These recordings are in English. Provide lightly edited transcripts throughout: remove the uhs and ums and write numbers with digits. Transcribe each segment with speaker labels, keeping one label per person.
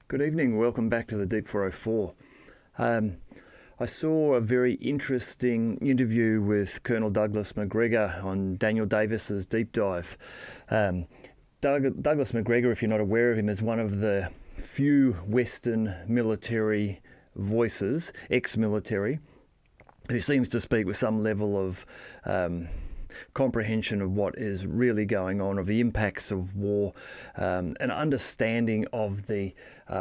Speaker 1: Good evening. Welcome back to the Deep 404. I saw a very interesting interview with Colonel Douglas McGregor on Daniel Davis's Deep Dive. Douglas McGregor, if you're not aware of him, is one of the few Western military voices, ex-military, who seems to speak with some level of comprehension of what is really going on, of the impacts of war, an understanding of the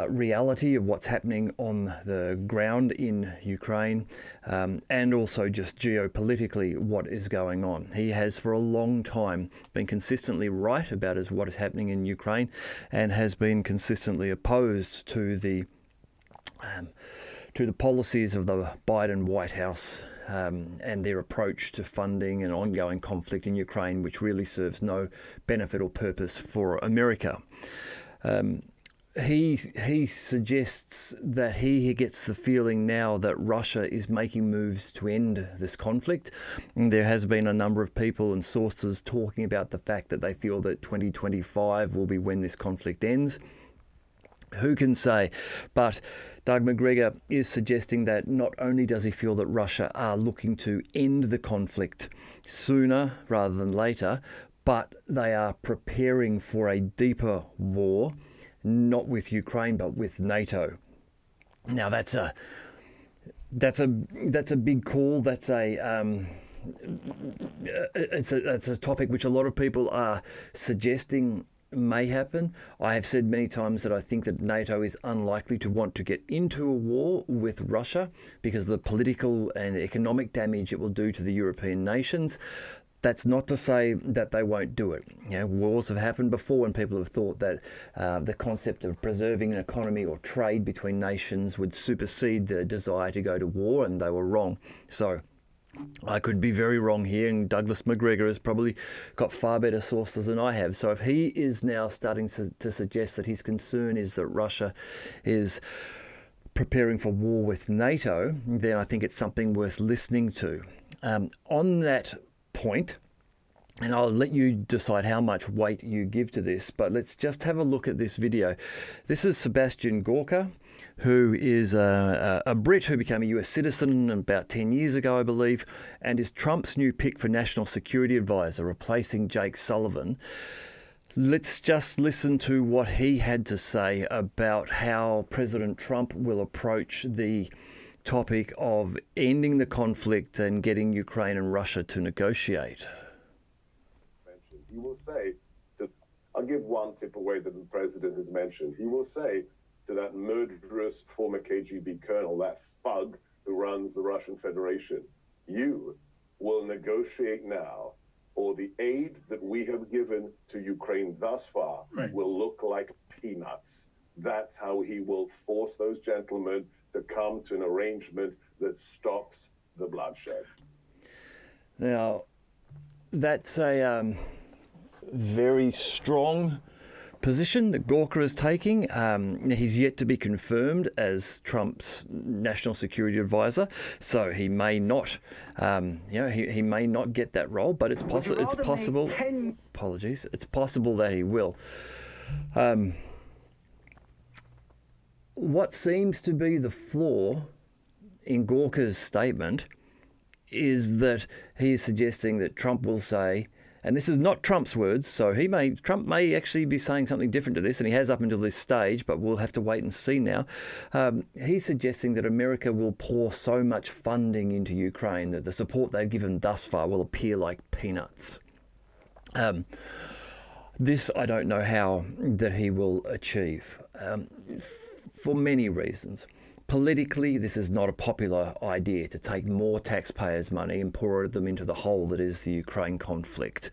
Speaker 1: reality of what's happening on the ground in Ukraine, and also just geopolitically what is going on. He has for a long time been consistently right about what is happening in Ukraine, and has been consistently opposed to the policies of the Biden White House and their approach to funding an ongoing conflict in Ukraine, which really serves no benefit or purpose for America. He suggests that he gets the feeling now that Russia is making moves to end this conflict. And there has been a number of people and sources talking about the fact that they feel that 2025 will be when this conflict ends. Who can say? But Doug McGregor is suggesting that not only does he feel that Russia are looking to end the conflict sooner rather than later, but they are preparing for a deeper war, not with Ukraine, but with NATO. Now that's a big call. That's a topic which a lot of people are suggesting may happen. I have said many times that I think that NATO is unlikely to want to get into a war with Russia because of the political and economic damage it will do to the European nations. That's not to say that they won't do it. You know, wars have happened before when people have thought that the concept of preserving an economy or trade between nations would supersede the desire to go to war, and they were wrong. So I could be very wrong here, and Douglas McGregor has probably got far better sources than I have. So if he is now starting to suggest that his concern is that Russia is preparing for war with NATO, then I think it's something worth listening to. On that point, and I'll let you decide how much weight you give to this, but let's just have a look at this video. This is Sebastian Gorka, who is a Brit who became a US citizen about 10 years ago, I believe, and is Trump's new pick for National Security Advisor, replacing Jake Sullivan. Let's just listen to what he had to say about how President Trump will approach the topic of ending the conflict and getting Ukraine and Russia to negotiate.
Speaker 2: He will say, I'll give one tip away that the president has mentioned. He will say to that murderous former KGB colonel, that thug who runs the Russian Federation, you will negotiate now, or the aid that we have given to Ukraine thus far will look like peanuts. That's how he will force those gentlemen to come to an arrangement that stops the bloodshed.
Speaker 1: Now, that's a very strong position that Gorka is taking. He's yet to be confirmed as Trump's national security advisor, so he may not, he may not get that role. But it's possible. It's possible. Apologies. It's possible that he will. What seems to be the flaw in Gorka's statement is that he is suggesting that Trump will say, and this is not Trump's words, so Trump may actually be saying something different to this, and he has up until this stage, but we'll have to wait and see now. He's suggesting that America will pour so much funding into Ukraine that the support they've given thus far will appear like peanuts. This I don't know how that he will achieve, for many reasons. Politically, this is not a popular idea to take more taxpayers' money and pour them into the hole that is the Ukraine conflict.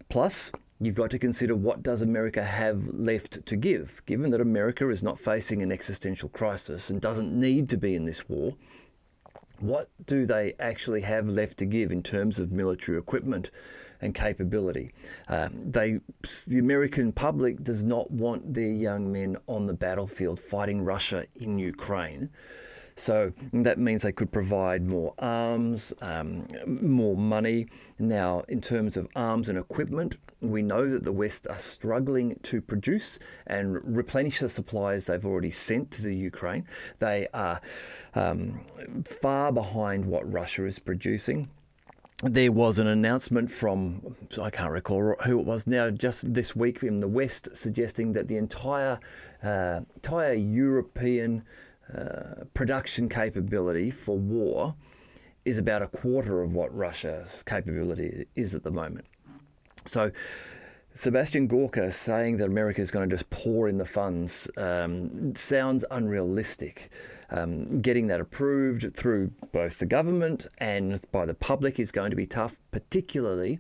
Speaker 1: Plus, you've got to consider, what does America have left to give? Given that America is not facing an existential crisis and doesn't need to be in this war, what do they actually have left to give in terms of military equipment and capability? The American public does not want their young men on the battlefield fighting Russia in Ukraine. So that means they could provide more arms, more money. Now, in terms of arms and equipment, we know that the West are struggling to produce and replenish the supplies they've already sent to the Ukraine. They are far behind what Russia is producing. There was an announcement from, I can't recall who it was now, just this week in the West, suggesting that the entire European production capability for war is about a quarter of what Russia's capability is at the moment. So Sebastian Gorka saying that America is going to just pour in the funds sounds unrealistic. Getting that approved through both the government and by the public is going to be tough, particularly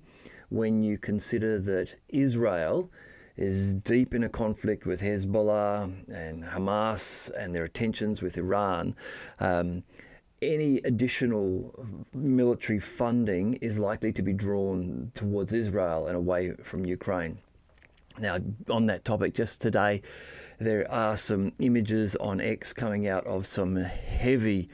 Speaker 1: when you consider that Israel is deep in a conflict with Hezbollah and Hamas and their tensions with Iran. Any additional military funding is likely to be drawn towards Israel and away from Ukraine. Now, on that topic, just today, there are some images on X coming out of some heavy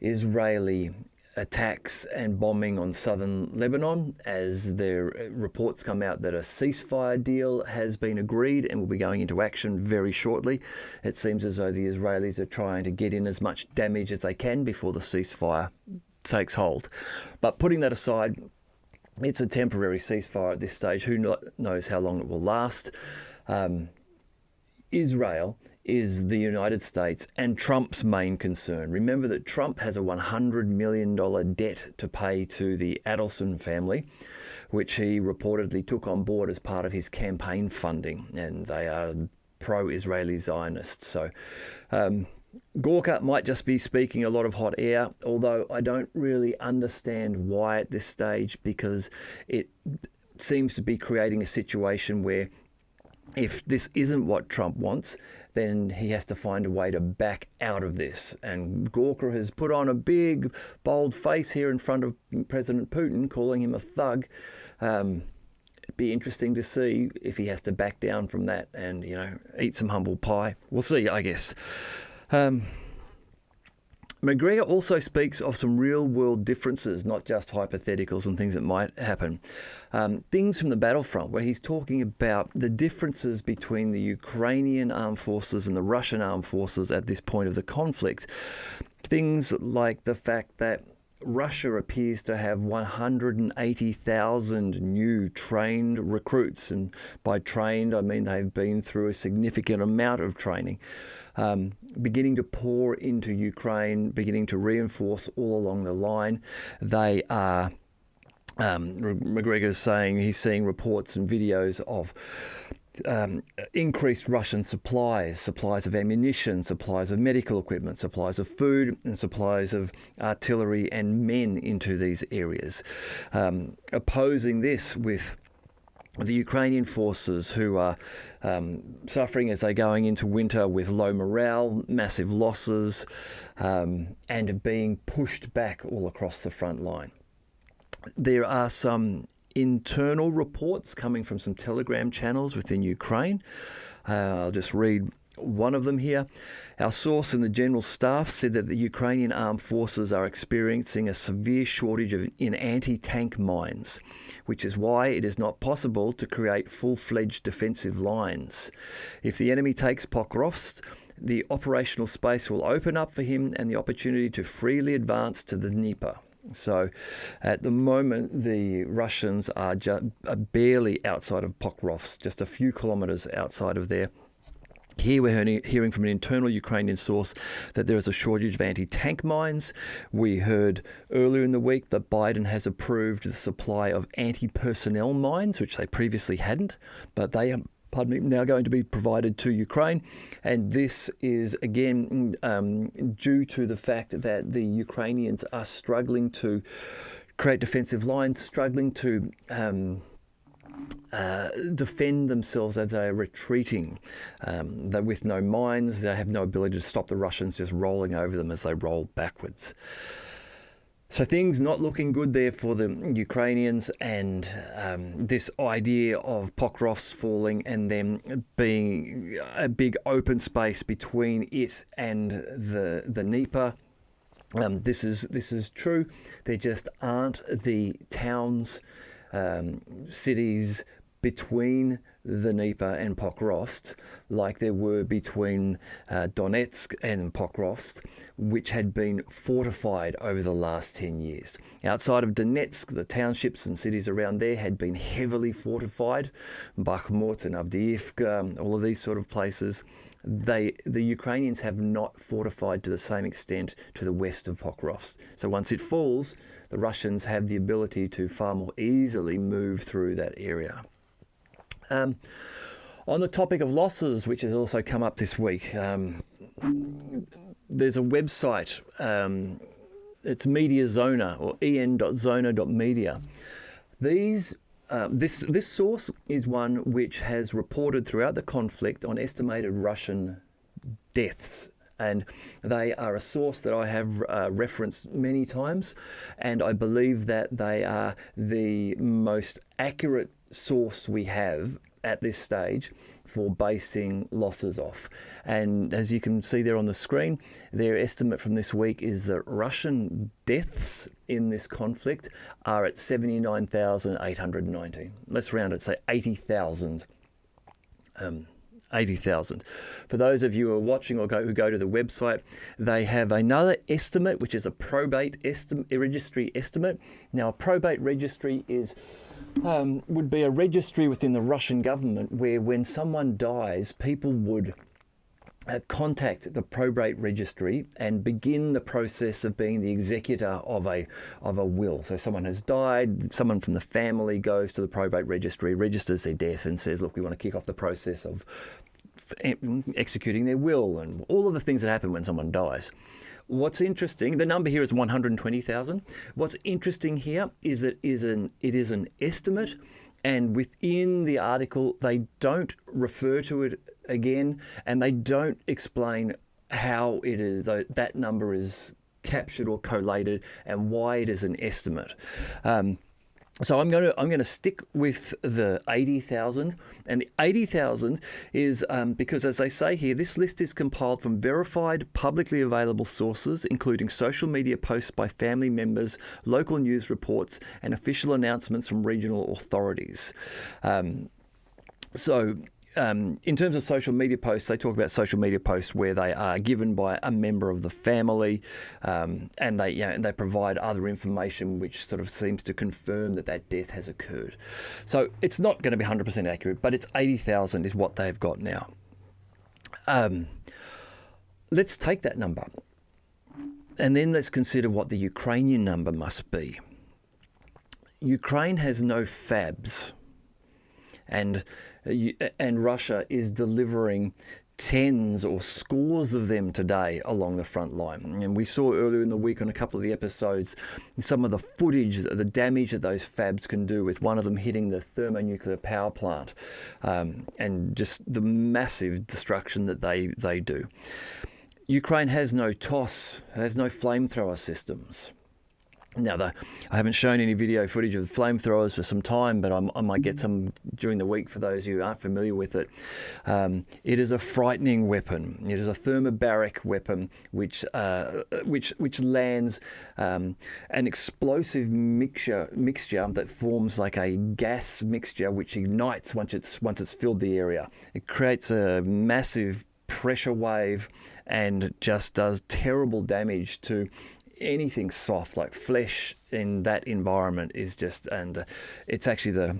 Speaker 1: Israeli attacks and bombing on southern Lebanon, as their reports come out that a ceasefire deal has been agreed and will be going into action very shortly. It seems as though the Israelis are trying to get in as much damage as they can before the ceasefire takes hold. But putting that aside, it's a temporary ceasefire at this stage. Who knows how long it will last? Israel is the United States and Trump's main concern. Remember that Trump has a $100 million debt to pay to the Adelson family, which he reportedly took on board as part of his campaign funding, and they are pro-Israeli Zionists. So Gorka might just be speaking a lot of hot air, although I don't really understand why at this stage, because it seems to be creating a situation where if this isn't what Trump wants, then he has to find a way to back out of this. And Gorka has put on a big, bold face here in front of President Putin, calling him a thug. It'd be interesting to see if he has to back down from that and, eat some humble pie. We'll see, I guess. McGregor also speaks of some real-world differences, not just hypotheticals and things that might happen. Things from the battlefront, where he's talking about the differences between the Ukrainian armed forces and the Russian armed forces at this point of the conflict. Things like the fact that Russia appears to have 180,000 new trained recruits. And by trained, I mean they've been through a significant amount of training. Beginning to pour into Ukraine, beginning to reinforce all along the line. They are, McGregor is saying he's seeing reports and videos of increased Russian supplies of ammunition, supplies of medical equipment, supplies of food, and supplies of artillery and men into these areas. Opposing this with the Ukrainian forces, who are suffering as they're going into winter with low morale, massive losses, and being pushed back all across the front line. There are some internal reports coming from some Telegram channels within Ukraine. I'll just read one of them here. Our source in the General Staff said that the Ukrainian armed forces are experiencing a severe shortage in anti-tank mines, which is why it is not possible to create full-fledged defensive lines. If the enemy takes Pokrovsk, the operational space will open up for him and the opportunity to freely advance to the Dnieper. So at the moment, the Russians are barely outside of Pokrovsk, just a few kilometres outside of there. Here we're hearing from an internal Ukrainian source that there is a shortage of anti-tank mines. We heard earlier in the week that Biden has approved the supply of anti-personnel mines, which they previously hadn't, but they are now going to be provided to Ukraine. And this is, again, due to the fact that the Ukrainians are struggling to create defensive lines, struggling to defend themselves as they are retreating. They're with no mines, they have no ability to stop the Russians just rolling over them as they roll backwards. So things not looking good there for the Ukrainians, and this idea of Pokrovsk falling and then being a big open space between it and the Dnieper This is true. There just aren't the towns, cities between the Dnieper and Pokrovsk like there were between Donetsk and Pokrovsk, which had been fortified over the last 10 years. Outside of Donetsk, the townships and cities around there had been heavily fortified. Bakhmut and Avdiivka, all of these sort of places. The Ukrainians have not fortified to the same extent to the west of Pokrovsk. So once it falls, the Russians have the ability to far more easily move through that area. On the topic of losses, which has also come up this week, there's a website, it's MediaZona or en.zona.media. This source is one which has reported throughout the conflict on estimated Russian deaths. And they are a source that I have referenced many times, and I believe that they are the most accurate source we have at this stage for basing losses off. And as you can see there on the screen, their estimate from this week is that Russian deaths in this conflict are at 79,819. Let's round it, say 80,000. 80,000. For those of you who are watching or who go to the website, they have another estimate, which is a probate registry estimate. Now, a probate registry is would be a registry within the Russian government where when someone dies, people would contact the probate registry and begin the process of being the executor of a will. So someone has died, someone from the family goes to the probate registry, registers their death and says, look, we want to kick off the process of executing their will and all of the things that happen when someone dies. What's interesting, the number here is 120,000. What's interesting here is that it is an estimate, and within the article they don't refer to it again, and they don't explain how it is that number is captured or collated and why it is an estimate. So I'm going to stick with the 80,000, and the 80,000 is because, as they say here, this list is compiled from verified, publicly available sources, including social media posts by family members, local news reports, and official announcements from regional authorities. In terms of social media posts, they talk about social media posts where they are given by a member of the family, and they provide other information which sort of seems to confirm that death has occurred. So it's not going to be 100% accurate, but it's 80,000 is what they've got now. Let's take that number, and then let's consider what the Ukrainian number must be. Ukraine has no FABs, and Russia is delivering tens or scores of them today along the front line. And we saw earlier in the week on a couple of the episodes some of the footage, the damage that those FABs can do, with one of them hitting the thermonuclear power plant, and just the massive destruction that they do. Ukraine has no TOS, has no flamethrower systems. Now, I haven't shown any video footage of the flamethrowers for some time, but I might get some during the week for those who aren't familiar with it. It is a frightening weapon. It is a thermobaric weapon which lands an explosive mixture that forms like a gas mixture which ignites once it's filled the area. It creates a massive pressure wave and just does terrible damage to anything soft, like flesh in that environment is just, and it's actually the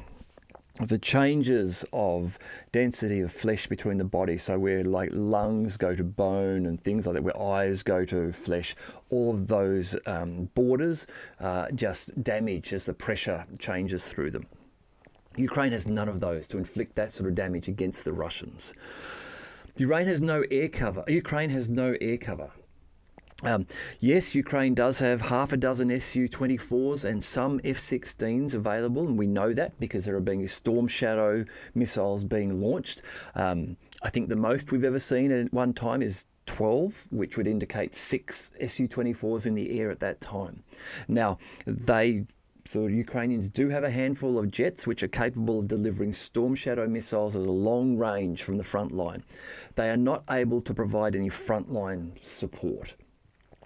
Speaker 1: changes of density of flesh between the body. So where like lungs go to bone and things like that, where eyes go to flesh, all of those borders just damage as the pressure changes through them. Ukraine has none of those to inflict that sort of damage against the Russians. Ukraine has no air cover. Yes, Ukraine does have half a dozen Su-24s and some F-16s available, and we know that because there are being Storm Shadow missiles being launched. I think the most we've ever seen at one time is 12, which would indicate 6 Su-24s in the air at that time. Now, the Ukrainians do have a handful of jets which are capable of delivering Storm Shadow missiles at a long range from the front line. They are not able to provide any frontline support.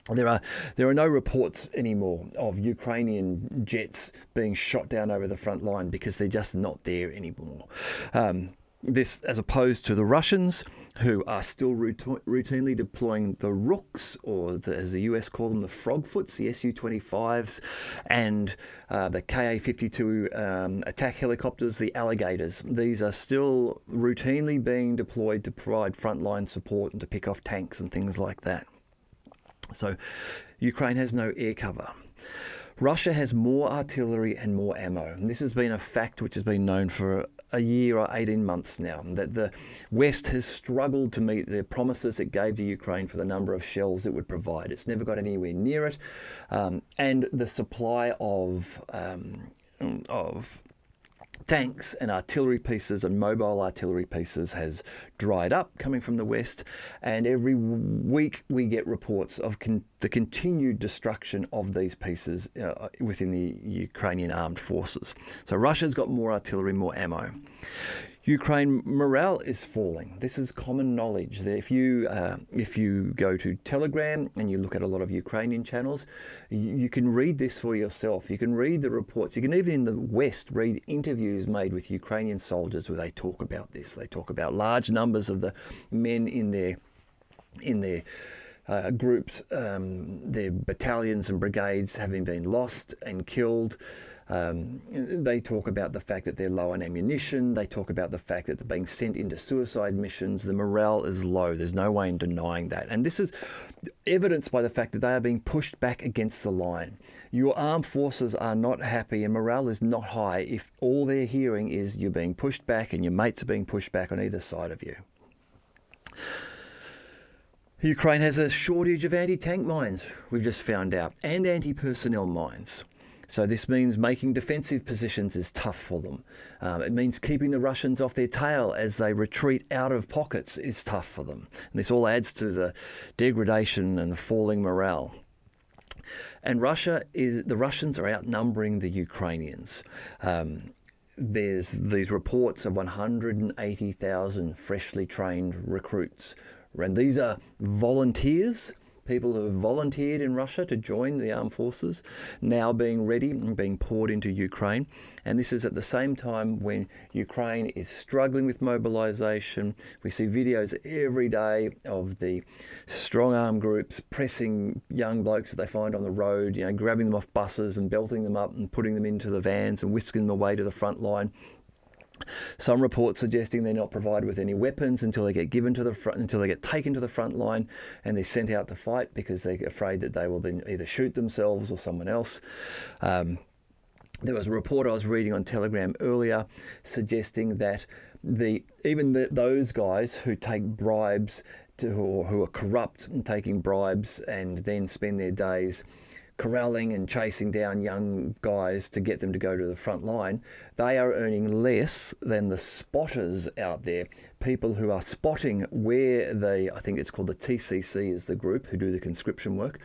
Speaker 1: There are no reports anymore of Ukrainian jets being shot down over the front line because they're just not there anymore. This, as opposed to the Russians, who are still routinely deploying the Rooks, or as the US call them, the Frogfoots, the Su-25s, and the Ka-52 attack helicopters, the Alligators. These are still routinely being deployed to provide frontline support and to pick off tanks and things like that. So Ukraine has no air cover. Russia has more artillery and more ammo. And this has been a fact which has been known for a year or 18 months now, that the West has struggled to meet the promises it gave to Ukraine for the number of shells it would provide. It's never got anywhere near it. And the supply of tanks and artillery pieces and mobile artillery pieces has dried up coming from the West, and every week we get reports of the continued destruction of these pieces within the Ukrainian armed forces. So Russia's got more artillery, more ammo. Ukraine morale is falling. This is common knowledge. If you go to Telegram and you look at a lot of Ukrainian channels, you can read this for yourself. You can read the reports. You can even in the West read interviews made with Ukrainian soldiers where they talk about this. They talk about large numbers of the men in their groups, their battalions and brigades having been lost and killed. They talk about the fact that they're low on ammunition. They talk about the fact that they're being sent into suicide missions. The morale is low. There's no way in denying that. And this is evidenced by the fact that they are being pushed back against the line. Your armed forces are not happy and morale is not high if all they're hearing is you're being pushed back and your mates are being pushed back on either side of you. Ukraine has a shortage of anti-tank mines, we've just found out, and anti-personnel mines. So this means making defensive positions is tough for them. It means keeping the Russians off their tail as they retreat out of pockets is tough for them. And this all adds to the degradation and the falling morale. And the Russians are outnumbering the Ukrainians. There's these reports of 180,000 freshly trained recruits. And these are volunteers, people who have volunteered in Russia to join the armed forces, now being ready and being poured into Ukraine. And this is at the same time when Ukraine is struggling with mobilization. We see videos every day of the strong armed groups pressing young blokes that they find on the road, grabbing them off buses and belting them up and putting them into the vans and whisking them away to the front line. Some reports suggesting they're not provided with any weapons until they get given to the front, until they get taken to the front line and they're sent out to fight because they're afraid that they will then either shoot themselves or someone else. There was a report I was reading on Telegram earlier suggesting that those guys who take bribes or who are corrupt and taking bribes and then spend their days corralling and chasing down young guys to get them to go to the front line, they are earning less than the spotters out there, people who are spotting where I think it's called the TCC is the group who do the conscription work,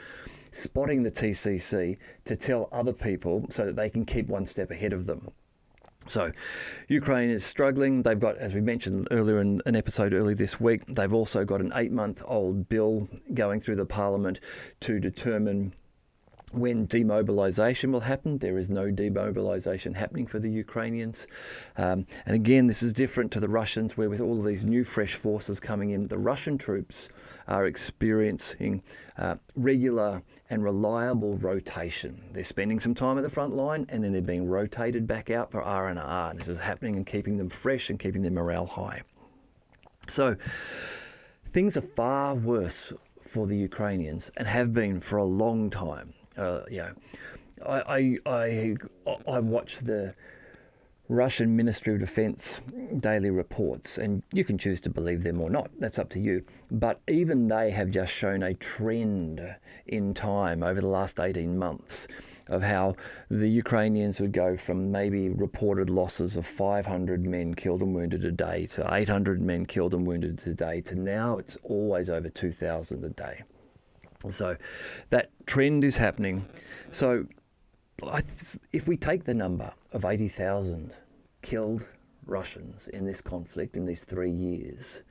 Speaker 1: spotting the TCC to tell other people so that they can keep one step ahead of them. So Ukraine is struggling. They've got, as we mentioned earlier in an episode early this week, they've also got an 8-month-old bill going through the parliament to determine when demobilization will happen. There is no demobilization happening for the Ukrainians. And again, this is different to the Russians, where with all of these new fresh forces coming in, the Russian troops are experiencing regular and reliable rotation. They're spending some time at the front line and then they're being rotated back out for R&R. This is happening and keeping them fresh and keeping their morale high. So things are far worse for the Ukrainians and have been for a long time. I watch the Russian Ministry of Defense daily reports, and you can choose to believe them or not. That's up to you. But even they have just shown a trend in time over the last 18 months of how the Ukrainians would go from maybe reported losses of 500 men killed and wounded a day to 800 men killed and wounded a day to now it's always over 2,000 a day. So that trend is happening. So if we take the number of 80,000 killed Russians in this conflict in these 3 years,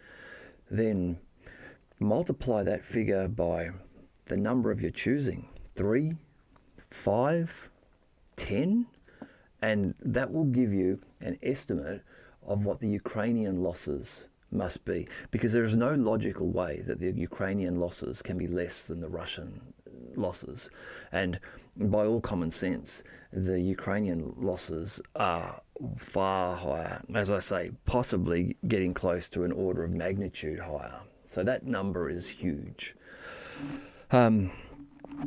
Speaker 1: then multiply that figure by the number of your choosing, 3, 5, 10, and that will give you an estimate of what the Ukrainian losses must be, because there is no logical way that the Ukrainian losses can be less than the Russian losses. And by all common sense, the Ukrainian losses are far higher, as I say, possibly getting close to an order of magnitude higher. So that number is huge. And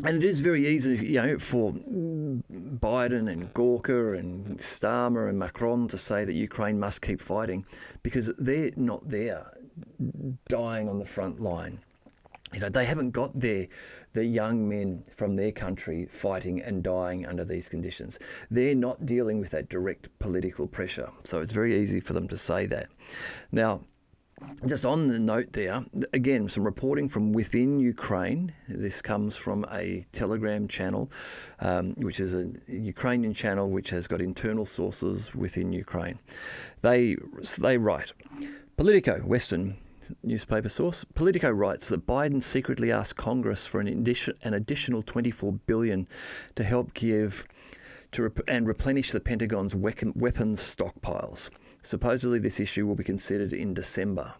Speaker 1: it is very easy, for Biden and Gorka and Starmer and Macron to say that Ukraine must keep fighting, because they're not there dying on the front line. They haven't got the young men from their country fighting and dying under these conditions. They're not dealing with that direct political pressure. So it's very easy for them to say that. Now, just on the note there, again, some reporting from within Ukraine. This comes from a Telegram channel, which is a Ukrainian channel which has got internal sources within Ukraine. They write, Politico, Western newspaper source, Politico writes that Biden secretly asked Congress for an additional $24 billion to help Kiev and replenish the Pentagon's weapons stockpiles. Supposedly, this issue will be considered in December.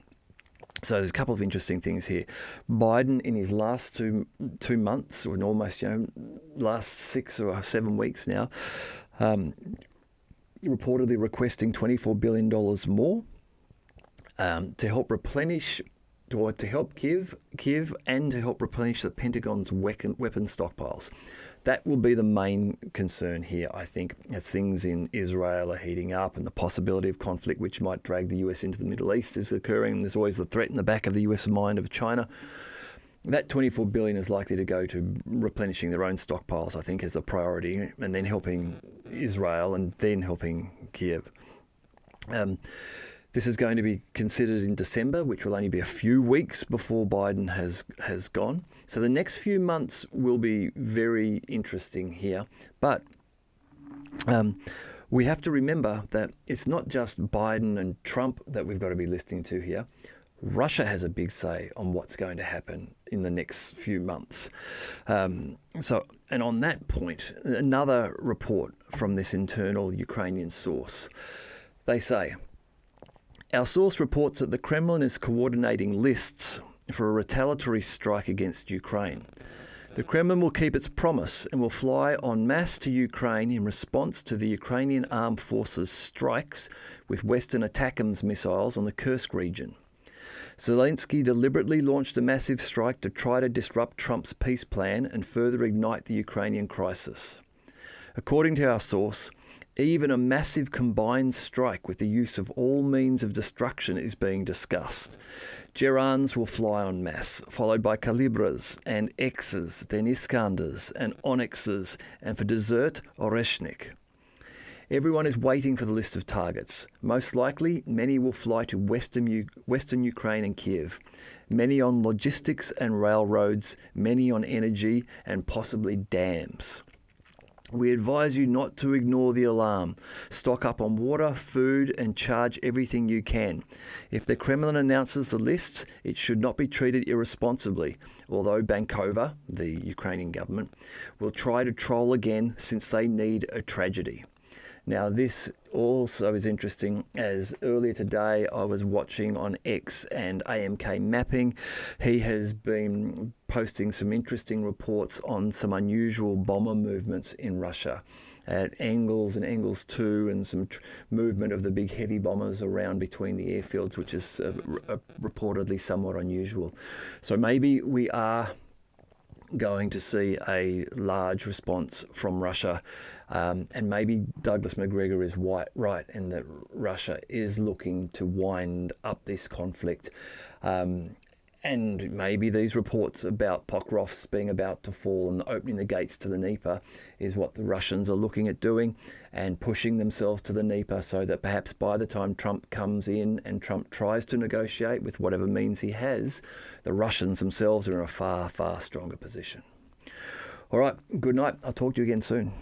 Speaker 1: So there's a couple of interesting things here. Biden, in his last two months, or almost last 6 or 7 weeks now, reportedly requesting $24 billion more to help replenish, or to help Kiev, and to help replenish the Pentagon's weapon stockpiles. That will be the main concern here, I think, as things in Israel are heating up and the possibility of conflict which might drag the US into the Middle East is occurring. And there's always the threat in the back of the US mind of China. That $24 billion is likely to go to replenishing their own stockpiles, I think, as a priority, and then helping Israel and then helping Kiev. This is going to be considered in December, which will only be a few weeks before Biden has gone. So the next few months will be very interesting here. But we have to remember that it's not just Biden and Trump that we've got to be listening to here. Russia has a big say on what's going to happen in the next few months. And on that point, another report from this internal Ukrainian source, they say, our source reports that the Kremlin is coordinating lists for a retaliatory strike against Ukraine. The Kremlin will keep its promise and will fly en masse to Ukraine in response to the Ukrainian armed forces' strikes with Western ATACMS missiles on the Kursk region. Zelensky deliberately launched a massive strike to try to disrupt Trump's peace plan and further ignite the Ukrainian crisis. According to our source, even a massive combined strike with the use of all means of destruction is being discussed. Gerans will fly en masse, followed by Kalibras and X's, then Iskanders and Onyxes, and for dessert, Oreshnik. Everyone is waiting for the list of targets. Most likely, many will fly to Western Ukraine and Kiev. Many on logistics and railroads, many on energy, and possibly dams. We advise you not to ignore the alarm. Stock up on water, food, and charge everything you can. If the Kremlin announces the lists, it should not be treated irresponsibly, although Bankova, the Ukrainian government, will try to troll again since they need a tragedy. Now, this also is interesting, as earlier today I was watching on X and AMK Mapping. He has been posting some interesting reports on some unusual bomber movements in Russia at Engels and Engels 2, and some movement of the big heavy bombers around between the airfields, which is reportedly somewhat unusual. So maybe we are going to see a large response from Russia, and maybe Douglas McGregor is right in that Russia is looking to wind up this conflict, and maybe these reports about Pokrov's being about to fall and opening the gates to the Dnieper is what the Russians are looking at doing, and pushing themselves to the Dnieper, so that perhaps by the time Trump comes in and Trump tries to negotiate with whatever means he has, the Russians themselves are in a far, far stronger position. All right, good night. I'll talk to you again soon.